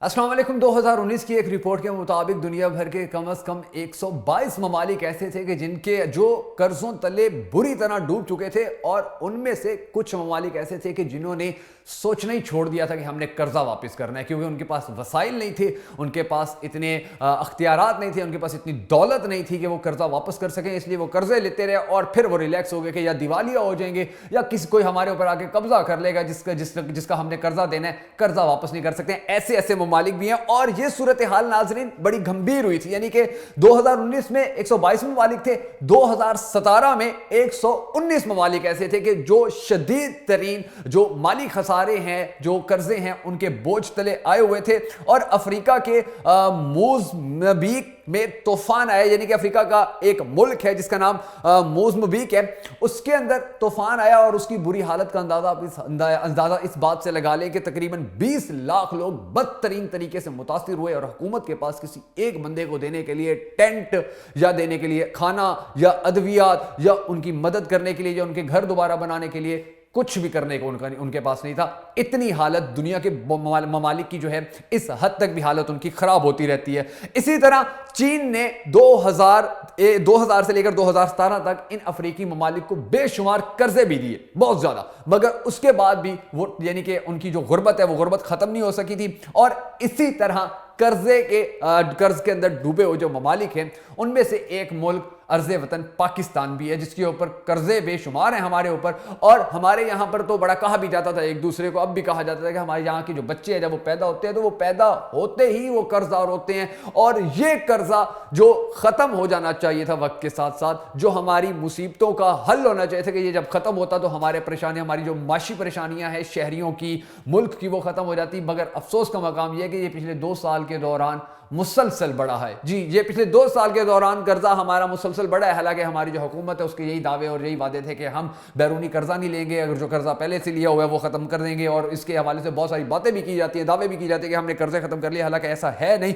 अस्सलाम वालेकुम। 2019 की एक रिपोर्ट के मुताबिक दुनिया भर के कम से कम 122 ममालिक ऐसे थे कि जिनके जो कर्जों तले बुरी तरह डूब चुके थे, और उनमें से कुछ ममालिक ऐसे थे कि जिन्होंने सोचना ही छोड़ दिया था कि हमने कर्जा वापस करना है, क्योंकि उनके पास वसाइल नहीं थे, उनके पास इतने अख्तियारात नहीं थे, उनके पास इतनी दौलत नहीं थी कि वो कर्जा वापस कर सकें। इसलिए वो कर्जे लेते रहे और फिर वो रिलैक्स हो गए कि या दिवालिया हो जाएंगे या किसी कोई हमारे ऊपर आके कब्जा कर लेगा जिसका हमने कर्जा देना है, कर्जा वापस नहीं कर सकते। ऐसे ऐसे ममालिक भी हैं, और ये सूरत हाल नाज़रीन बड़ी गंभीर हुई थी। यानी कि 2019 में 122 ममालिक थे, 2017 में 119 ममालिक ऐसे थे कि जो शदीद तरीन जो माली खसारे हैं, जो कर्जे हैं, उनके बोझ तले आए हुए थे। और अफ्रीका के मोज़म्बिक में तूफान आया, यानी कि अफ्रीका का एक मुल्क है जिसका नाम मोज़म्बिक है, उसके अंदर तूफान आया और उसकी बुरी हालत का अंदाजा इस बात से लगा लें कि तकरीबन 20 लाख लोग बदतरीन तरीके से मुतासिर हुए, और हुकूमत के पास किसी एक बंदे को देने के लिए टेंट या देने के लिए खाना या अद्वियात या उनकी मदद करने के लिए या उनके घर दोबारा बनाने के लिए कुछ भी करने को उनके पास नहीं था। इतनी हालत दुनिया के ममालिक की जो है, इस हद तक भी हालत उनकी खराब होती रहती है। इसी तरह चीन ने 2000 से लेकर 2017 तक इन अफ्रीकी ममालिक को बेशुमार कर्जे भी दिए, बहुत ज्यादा, मगर उसके बाद भी वो, यानी कि उनकी जो गुर्बत है वो गुर्बत खत्म नहीं हो सकी थी। और इसी तरह कर्ज के अंदर डूबे हुए जो ममालिक हैं, उनमें से एक मुल्क अर्ज़े वतन पाकिस्तान भी है, जिसके ऊपर कर्जे बेशुमार हैं हमारे ऊपर। और हमारे यहाँ पर तो बड़ा कहा भी जाता था एक दूसरे को, अब भी कहा जाता था कि हमारे यहाँ के जो बच्चे हैं जब वो पैदा होते हैं तो वो पैदा होते ही वो कर्जदार होते हैं, और ये कर्जा जो ख़त्म हो जाना चाहिए था वक्त के साथ साथ, जो हमारी मुसीबतों का हल होना चाहिए था कि ये जब ख़त्म होता तो हमारे परेशानी, हमारी जो माशी परेशानियाँ हैं शहरियों की, मुल्क की, वो ख़त्म हो जाती। मगर अफसोस का मकाम यह है कि ये पिछले 2 साल के दौरान मुसलसल बढ़ा है। जी, ये पिछले 2 साल के दौरान कर्जा हमारा मुसलसल बढ़ा है। हालांकि हमारी जो हुकूमत है उसके यही दावे और यही वादे थे कि हम बैरूनी कर्जा नहीं लेंगे, अगर जो कर्जा पहले से लिया हुआ है वो खत्म कर देंगे, और इसके हवाले से बहुत सारी बातें भी की जाती हैं, दावे भी की जाते हैं कि हमने कर्जे खत्म कर लिए। हालांकि ऐसा है नहीं।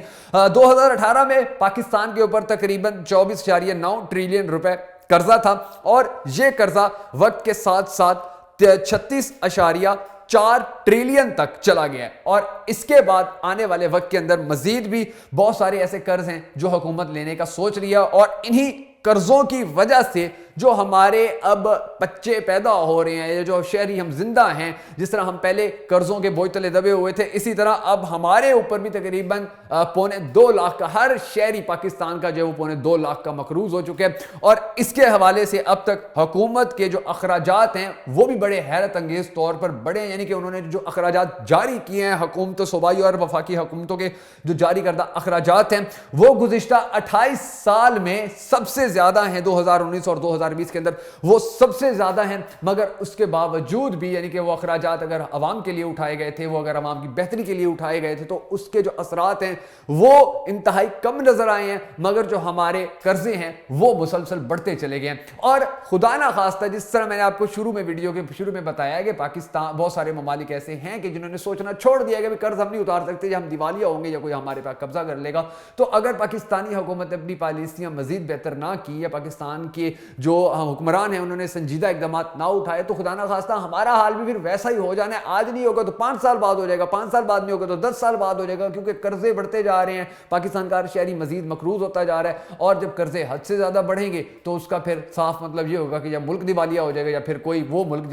2018 में पाकिस्तान के ऊपर तकरीबन 24.9 ट्रिलियन रुपए कर्जा था, और यह कर्जा वक्त के साथ साथ 36.4 ट्रिलियन तक चला गया है। और इसके बाद आने वाले वक्त के अंदर मजीद भी बहुत सारे ऐसे कर्ज हैं जो हुकूमत लेने का सोच रही है, और इन्हीं कर्जों की वजह से जो हमारे अब बच्चे पैदा हो रहे हैं, जो शहरी हम जिंदा हैं, जिस तरह हम पहले कर्जों के बोझ तले दबे हुए थे, इसी तरह अब हमारे ऊपर भी तकरीबन 2.25 लाख का हर शहरी पाकिस्तान का जो 2.25 लाख का मकरूज हो चुके हैं। और इसके हवाले से अब तक हुकूमत के जो अखराजात हैं वो भी बड़े हैरत अंगेज तौर पर बड़े, यानी कि उन्होंने जो अखराजात जारी किए हैं, हुकूमत सूबाई और वफाकी हुकूमतों के जो जारी करदा अखराजात हैं वो गुज़िश्ता 28 साल में सबसे ज्यादा हैं। 2019 और 2020 के अंदर वो सबसे ज्यादा हैं। मगर उसके बावजूद भी, यानी कि वो अखराजात अगर अवाम के लिए उठाए गए थे, वो अगर अवाम की बेहतरी के लिए उठाए गए थे, तो उसके जो असरात हैं वो इंतहाई कम नजर आए हैं। मगर जो हमारे कर्जे हैं वो मुसलसल बढ़ते चले गए हैं। और खुदा ना खास्ता, जिस तरह मैंने आपको वीडियो के शुरू में बताया है कि पाकिस्तान, बहुत सारे ममालिक ऐसे हैं कि जिन्होंने सोचना छोड़ दिया कि कर्ज हम नहीं उतार सकते, हम दिवालिया होंगे या कोई हमारे पास कब्जा कर लेगा। तो अगर पाकिस्तानी हुकूमत अपनी पॉलिसियां मजीद बेहतर ना की, या पाकिस्तान के जो हुक्मरान हैं उन्होंने संजीदा इकदाम ना उठाए, तो खुदा ना खास्ता हमारा हाल भी फिर वैसा ही हो जाना है। आज नहीं होगा तो 5 साल बाद हो जाएगा, 5 साल बाद नहीं होगा तो 10 साल बाद हो जाएगा, क्योंकि कर्जे बढ़ते जा रहे हैं। पाकिस्तान का हर शहरी मजीद मकरूज होता जा रहा है, और जब कर्जे हद से ज्यादा बढ़ेंगे तो उसका फिर साफ मतलब ये होगा कि जब मुल्क दिवालिया हो जाएगा, या फिर कोई वो मुल्क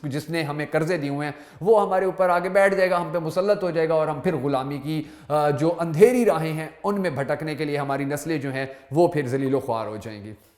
जिसने हमें कर्जे दिए हुए हैं वो हमारे ऊपर आगे बैठ जाएगा, हम पे मुसल्लत हो जाएगा, और हम फिर गुलामी की जो अंधेरी राहें हैं उनमें भटकने के लिए हमारी नस्लें जो हैं वो फिर जलीलो ख्वार हो जाएंगी।